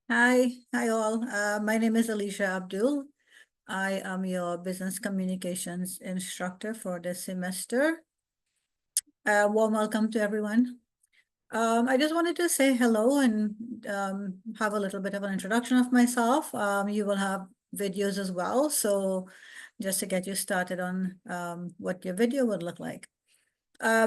Hi all. My name is Alicia Abdul. I am your business communications instructor for this semester. Warm welcome to everyone. I just wanted to say hello and have a little bit of an introduction of myself. You will have videos as well, so just to get you started on what your video would look like. I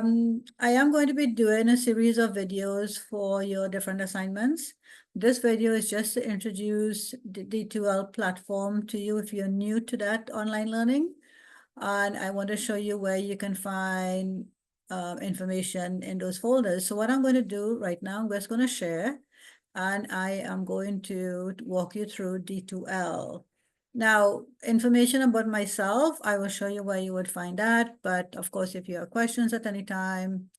am going to be doing a series of videos for your different assignments. This video is just to introduce the D2L platform to you if you're new to that online learning. And I want to show you where you can find information in those folders. So what I'm going to do right now, I'm just going to share, and I am going to walk you through D2L. Now, information about myself, I will show you where you would find that. But of course, if you have questions at any time,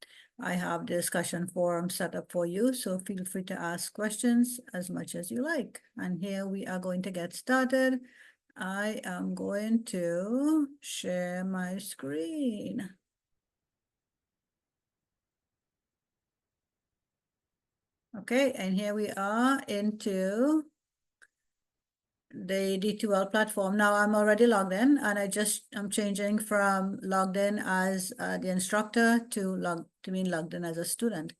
I have the discussion forum set up for you. So feel free to ask questions as much as you like. And here we are going to get started. I am going to share my screen. Okay, and here we are into the D2L platform. Now I'm already logged in, and I'm changing from logged in as the instructor to mean logged in as a student.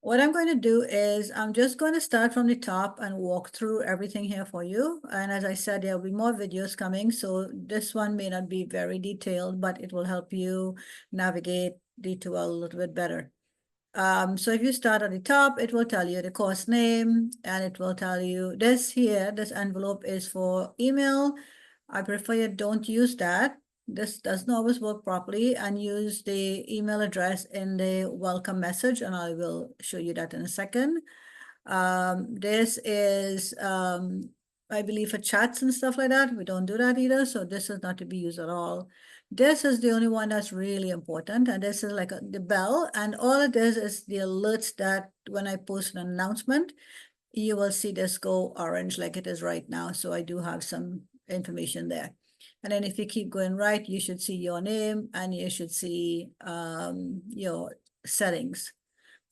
What I'm going to do is I'm just going to start from the top and walk through everything here for you. And as I said, there'll be more videos coming. So this one may not be very detailed, but it will help you navigate D2L a little bit better. So if you start at the top, it will tell you the course name, and it will tell you this envelope is for email. I prefer you don't use that. This doesn't always work properly, and use the email address in the welcome message, and I will show you that in a second. This is, I believe, for chats and stuff like that. We don't do that either, so this is not to be used at all. This is the only one that's really important, and this is like the bell, and all it is the alerts that when I post an announcement, you will see this go orange like it is right now. So I do have some information there. And then if you keep going right, you should see your name, and you should see your settings.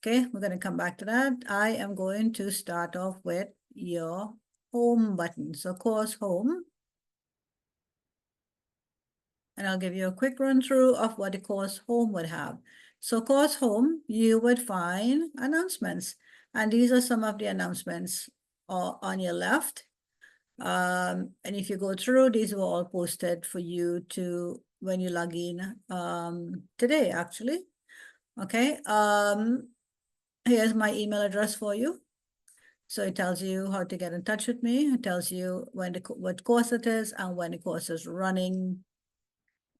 Okay, we're going to come back to that. I am going to start off with your home button. So course home. And I'll give you a quick run through of what the course home would have. So course home, you would find announcements. And these are some of the announcements on your left. And if you go through, these were all posted for you to when you log in today, actually. Okay. Here's my email address for you. So it tells you how to get in touch with me. It tells you what course it is and when the course is running.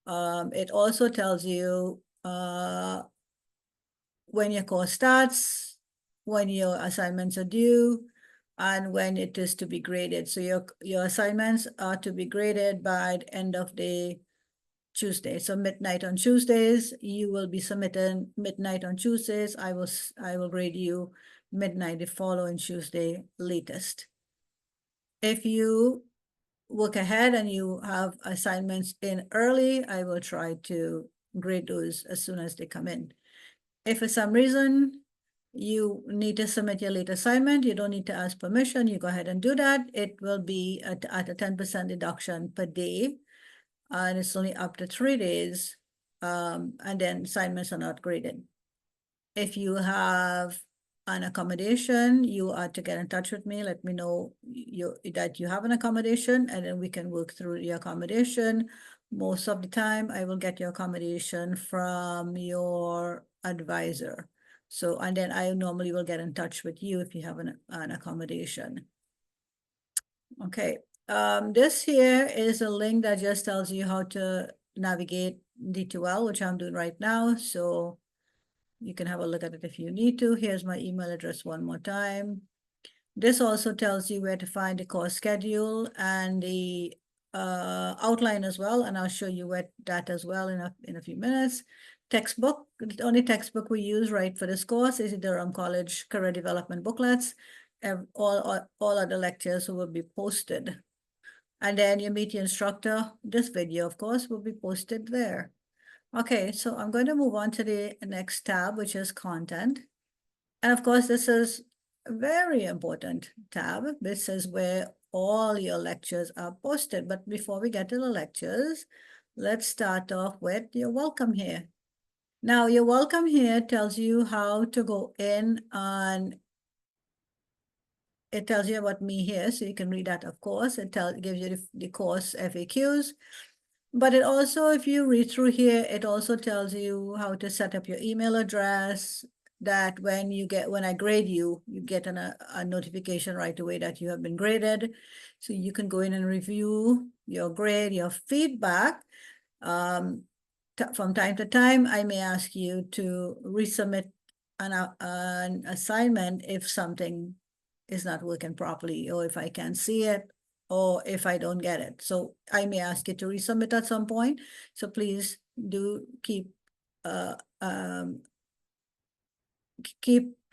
It also tells you when your course starts, when your assignments are due, and when it is to be graded. So your assignments are to be graded by the end of the Tuesday. So midnight on Tuesdays, you will be submitting midnight on Tuesdays. I will grade you midnight the following Tuesday latest. If you work ahead and you have assignments in early, I will try to grade those as soon as they come in. If for some reason you need to submit your late assignment, you don't need to ask permission, you go ahead and do that. It will be at a 10% deduction per day, and it's only up to 3 days, and then assignments are not graded. If you have an accommodation, you are to get in touch with me. Let me know that you have an accommodation, and then we can work through your accommodation. Most of the time, I will get your accommodation from your advisor. So, and then I normally will get in touch with you if you have an accommodation. Okay. This here is a link that just tells you how to navigate D2L, which I'm doing right now. So you can have a look at it if you need to. Here's my email address one more time. This also tells you where to find the course schedule and the outline as well. And I'll show you that as well in a few minutes. Textbook, the only textbook we use right for this course is the Durham College Career Development booklets. All other lectures will be posted. And then you meet your instructor. This video, of course, will be posted there. Okay, so I'm going to move on to the next tab, which is content. And of course, this is very important tab. This is where all your lectures are posted. But before we get to the lectures, let's start off with your welcome here. Now, your welcome here tells you how to go in, and it tells you about me here, so you can read that, of course. It gives you the course FAQs. But it also, if you read through here, it also tells you how to set up your email address, that when I grade you, you get a notification right away that you have been graded. So you can go in and review your grade, your feedback. From time to time, I may ask you to resubmit an assignment if something is not working properly, or if I can't see it, or if I don't get it. So I may ask you to resubmit at some point. So please do keep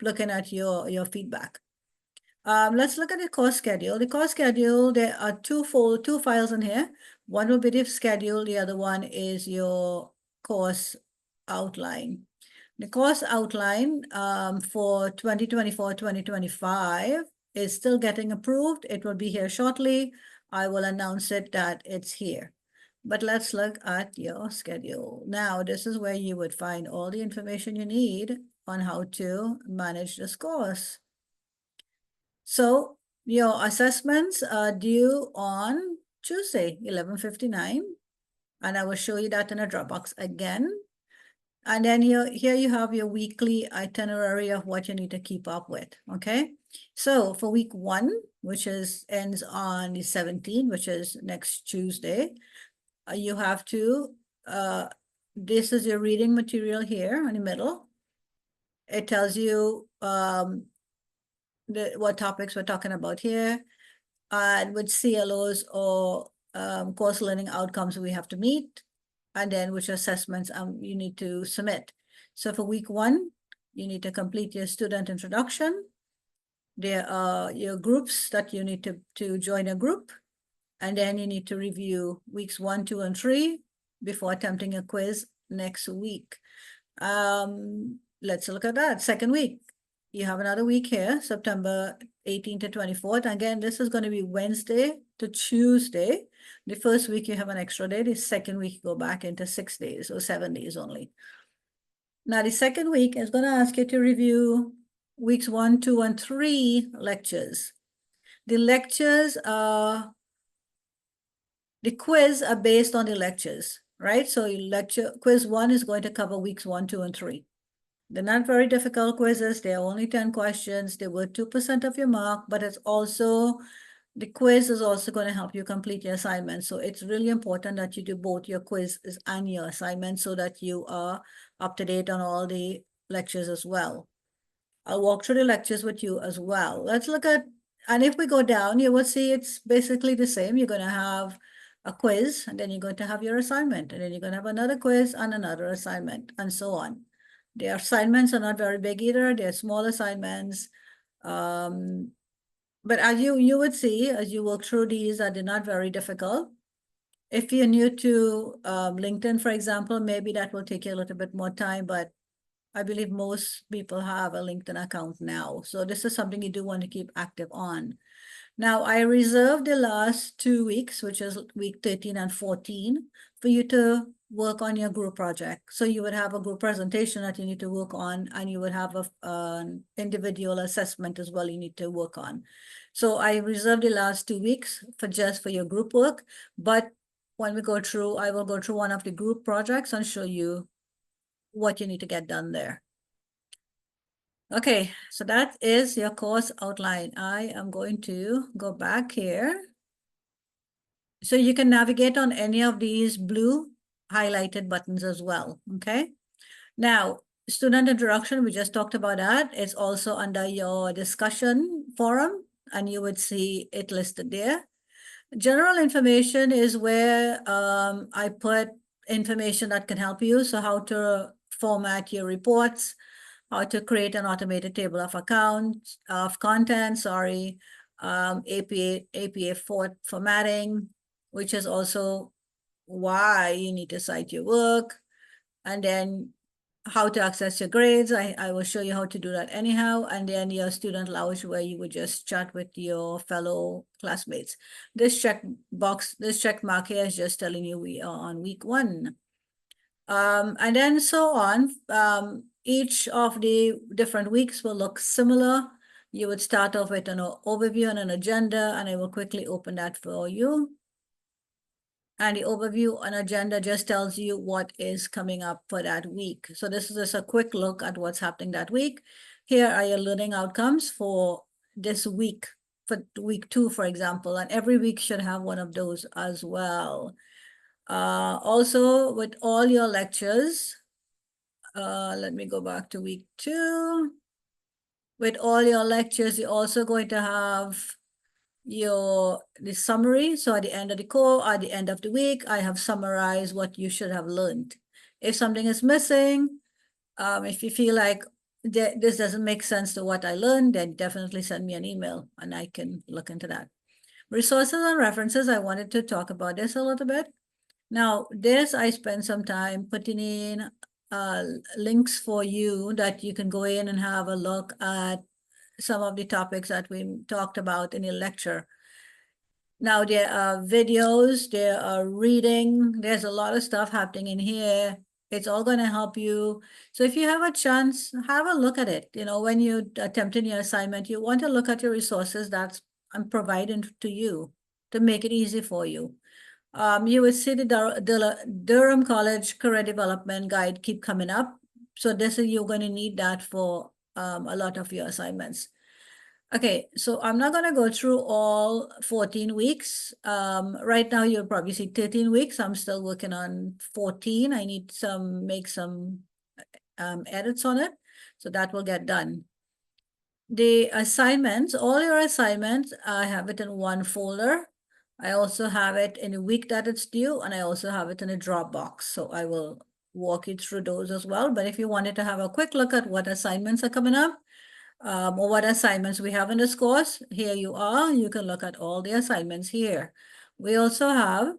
looking at your feedback. Let's look at the course schedule. The course schedule, there are two files in here. One will be the schedule, the other one is your course outline. The course outline for 2024-2025 is still getting approved. It will be here shortly. I will announce it that it's here. But let's look at your schedule. Now, this is where you would find all the information you need on how to manage this course. So your assessments are due on Tuesday, 11:59. And I will show you that in a Dropbox again. And then here you have your weekly itinerary of what you need to keep up with, okay? So for week 1, which ends on the 17th, which is next Tuesday, you have to, this is your reading material here in the middle. It tells you what topics we're talking about here, and which CLOs or course learning outcomes we have to meet, and then which assessments you need to submit. So for week 1, you need to complete your student introduction. There are your groups that you need to join a group, and then you need to review weeks 1, 2, and 3 before attempting a quiz next week. Let's look at that. Second week, you have another week here, September 18th to 24th. Again, this is going to be Wednesday to Tuesday. The first week you have an extra day. The second week you go back into 6 days or 7 days only. Now the second week is going to ask you to review weeks 1, 2, and 3 lectures. The lectures are, the quiz are based on the lectures, right? So quiz 1 is going to cover weeks 1, 2, and 3. They're not very difficult quizzes. They're only 10 questions. They were 2% of your mark, but it's also, the quiz is also going to help you complete your assignment. So it's really important that you do both your quizzes and your assignment so that you are up to date on all the lectures as well. I'll walk through the lectures with you as well. Let's look at, and if we go down, you will see it's basically the same. You're going to have a quiz, and then you're going to have your assignment, and then you're going to have another quiz and another assignment, and so on. Their assignments are not very big either. They're small assignments. But as you would see, as you work through these, they're not very difficult. If you're new to LinkedIn, for example, maybe that will take you a little bit more time, but I believe most people have a LinkedIn account now. So this is something you do want to keep active on. Now, I reserved the last 2 weeks, which is week 13 and 14, for you to work on your group project. So you would have a group presentation that you need to work on, and you would have an individual assessment as well you need to work on. So I reserved the last 2 weeks for your group work, but when we go through, I will go through one of the group projects and show you what you need to get done there. Okay, so that is your course outline. I am going to go back here. So you can navigate on any of these blue highlighted buttons as well, okay? Now, student introduction, we just talked about that. It's also under your discussion forum, and you would see it listed there. General information is where I put information that can help you. So how to format your reports, how to create an automated table of contents, APA formatting, which is also why you need to cite your work. And then how to access your grades. I will show you how to do that anyhow. And then your student lounge where you would just chat with your fellow classmates. This check mark here is just telling you we are on week 1. And then so on. Each of the different weeks will look similar. You would start off with an overview and an agenda, and I will quickly open that for you. And the overview and agenda just tells you what is coming up for that week. So this is just a quick look at what's happening that week. Here are your learning outcomes for this week, for week 2, for example, and every week should have one of those as well. Also, with all your lectures, let me go back to week 2. With all your lectures, you're also going to have the summary. So at the end of the core, at the end of the week, I have summarized what you should have learned. If something is missing, if you feel like this doesn't make sense to what I learned, then definitely send me an email and I can look into that. Resources and references, I wanted to talk about this a little bit. Now, this I spent some time putting in links for you that you can go in and have a look at some of the topics that we talked about in the lecture. Now there are videos, there are reading, there's a lot of stuff happening in here. It's all going to help you. So if you have a chance, have a look at it. You know, when you're attempting your assignment, you want to look at your resources that I'm providing to you to make it easy for you. You will see the Durham College Career Development Guide keep coming up. So this is, you're going to need that for a lot of your assignments. Okay, so I'm not going to go through all 14 weeks. Right now, you'll probably see 13 weeks. I'm still working on 14. I need make some edits on it. So that will get done. The assignments, all your assignments, I have it in one folder. I also have it in a week that it's due, and I also have it in a Dropbox. So I will walk you through those as well. But if you wanted to have a quick look at what assignments are coming up, or what assignments we have in this course, here you are. You can look at all the assignments here. We also have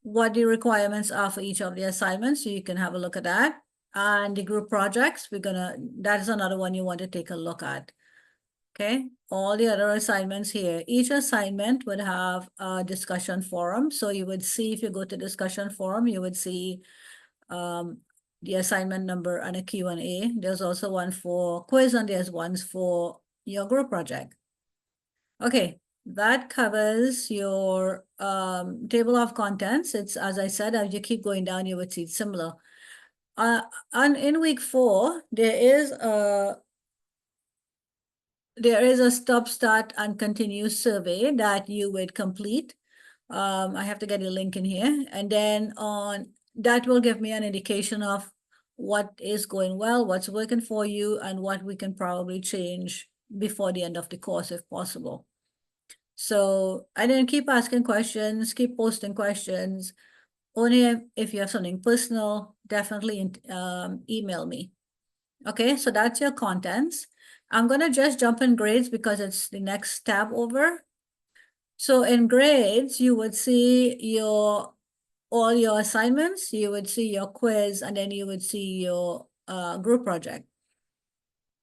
what the requirements are for each of the assignments, so you can have a look at that. And the group projects, that is another one you want to take a look at. Okay, all the other assignments here. Each assignment would have a discussion forum. So you would see, if you go to discussion forum, you would see the assignment number and a Q&A. There's also one for quiz, and there's ones for your group project. Okay, that covers your table of contents. It's, as I said, as you keep going down, you would see it's similar. And in week 4, there is a stop, start, and continue survey that you would complete. I have to get a link in here. And then that will give me an indication of what is going well, what's working for you, and what we can probably change before the end of the course if possible. So, and then keep asking questions, keep posting questions. Only if you have something personal, definitely email me. Okay, so that's your contents. I'm going to just jump in grades because it's the next tab over. So in grades, you would see all your assignments, you would see your quiz, and then you would see your group project.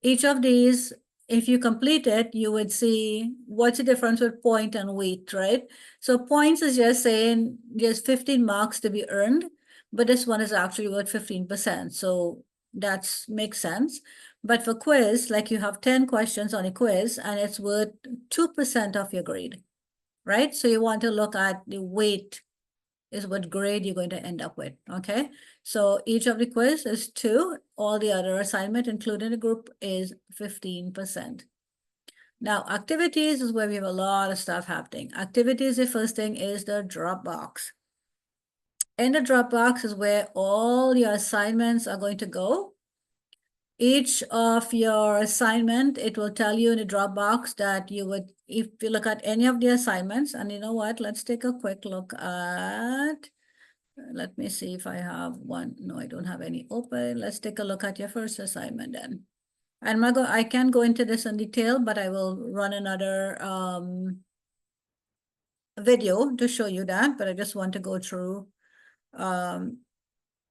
Each of these, if you complete it, you would see what's the difference with point and weight, right? So points is just saying there's 15 marks to be earned, but this one is actually worth 15%. So that makes sense. But for quiz, like you have 10 questions on a quiz and it's worth 2% of your grade, right? So you want to look at the weight is what grade you're going to end up with, okay? So each of the quiz is 2. All the other assignment, including the group, is 15%. Now, activities is where we have a lot of stuff happening. Activities, the first thing is the Dropbox. In the Dropbox is where all your assignments are going to go. Each of your assignment, it will tell you in the Dropbox that you would, if you look at any of the assignments, and you know what, let's take a quick look at, let me see if I have one. No, I don't have any open. Let's take a look at your first assignment then. And I can go into this in detail, but I will run another video to show you that, but I just want to go through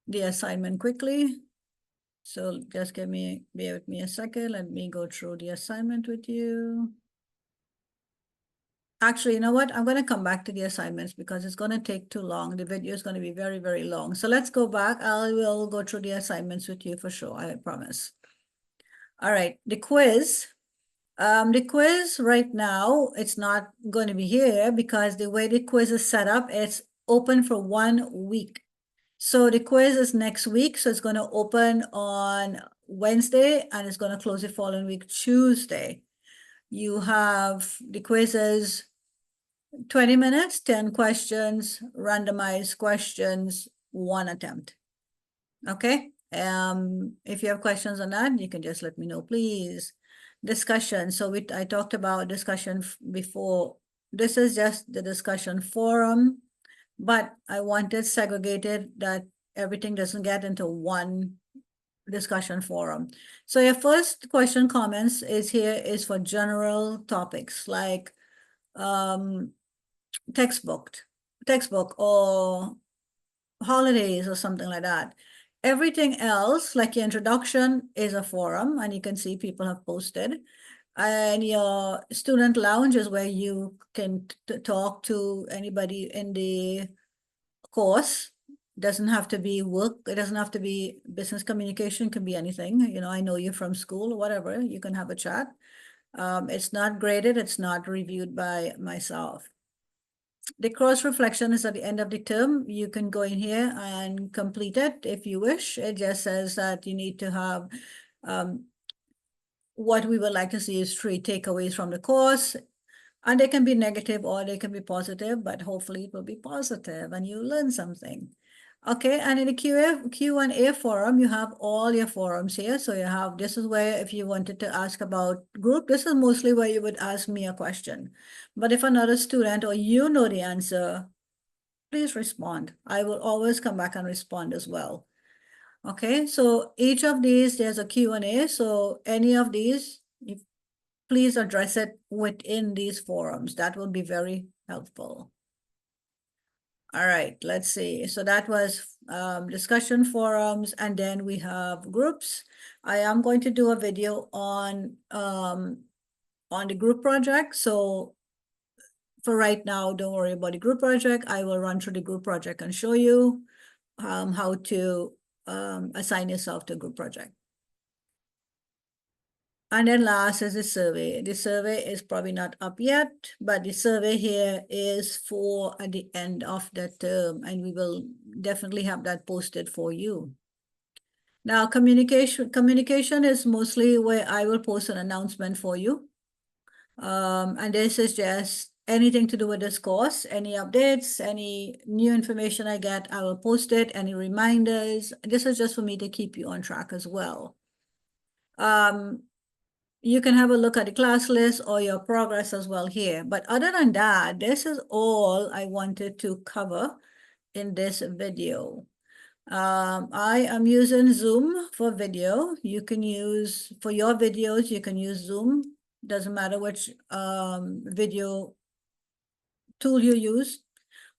the assignment quickly. So just bear with me a second. Let me go through the assignment with you. Actually, you know what? I'm going to come back to the assignments because it's going to take too long. The video is going to be very, very long. So let's go back. I will go through the assignments with you for sure. I promise. All right. The quiz. The quiz right now, it's not going to be here because the way the quiz is set up, it's open for 1 week. So the quiz is next week. So it's going to open on Wednesday and it's going to close the following week, Tuesday. You have the quizzes 20 minutes, 10 questions, randomized questions, 1 attempt. Okay. If you have questions on that, you can just let me know, please. Discussion. So I talked about discussion before. This is just the discussion forum, but I wanted segregated that everything doesn't get into one discussion forum. So your first question comments is for general topics like textbook or holidays or something like that. Everything else, like your introduction, is a forum, and you can see people have posted. And your student lounge is where you can talk to anybody in the course. Doesn't have to be work. It doesn't have to be business communication. Can be anything. You know, I know you from school or whatever. You can have a chat. It's not graded. It's not reviewed by myself. The cross reflection is at the end of the term. You can go in here and complete it if you wish. It just says that you need to have what we would like to see is 3 takeaways from the course. And they can be negative or they can be positive, but hopefully it will be positive and you learn something. Okay, and in the Q&A forum, you have all your forums here. So you have, this is where if you wanted to ask about group, this is mostly where you would ask me a question. But if another student or you know the answer, please respond. I will always come back and respond as well. Okay, so each of these, there's a Q&A. So any of these, please address it within these forums. That will be very helpful. All right, let's see. So that was discussion forums, and then we have groups. I am going to do a video on the group project. So for right now, don't worry about the group project. I will run through the group project and show you how to assign yourself to a group project. And then last is the survey. The survey is probably not up yet, but the survey here is for at the end of the term, and we will definitely have that posted for you. Now, communication is mostly where I will post an announcement for you. And this is just anything to do with this course, any updates, any new information I get, I will post it, any reminders. This is just for me to keep you on track as well. You can have a look at the class list or your progress as well here. But other than that, this is all I wanted to cover in this video. I am using Zoom for video. You can use, for your videos, you can use Zoom. Doesn't matter which video tool you use.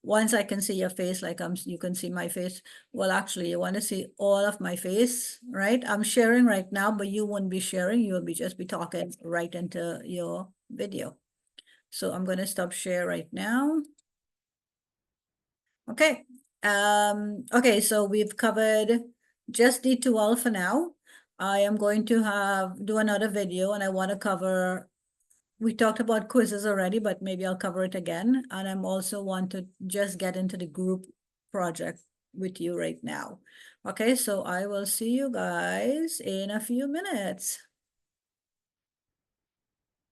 Once I can see your face, like you can see my face. Well, actually, you want to see all of my face, right? I'm sharing right now, but you won't be sharing. You will just be talking right into your video. So I'm going to stop share right now. Okay. Okay, so we've covered just D2L for now. I am going to do another video, and I want to cover, we talked about quizzes already, but maybe I'll cover it again. And I'm also want to just get into the group project with you right now. Okay, so I will see you guys in a few minutes.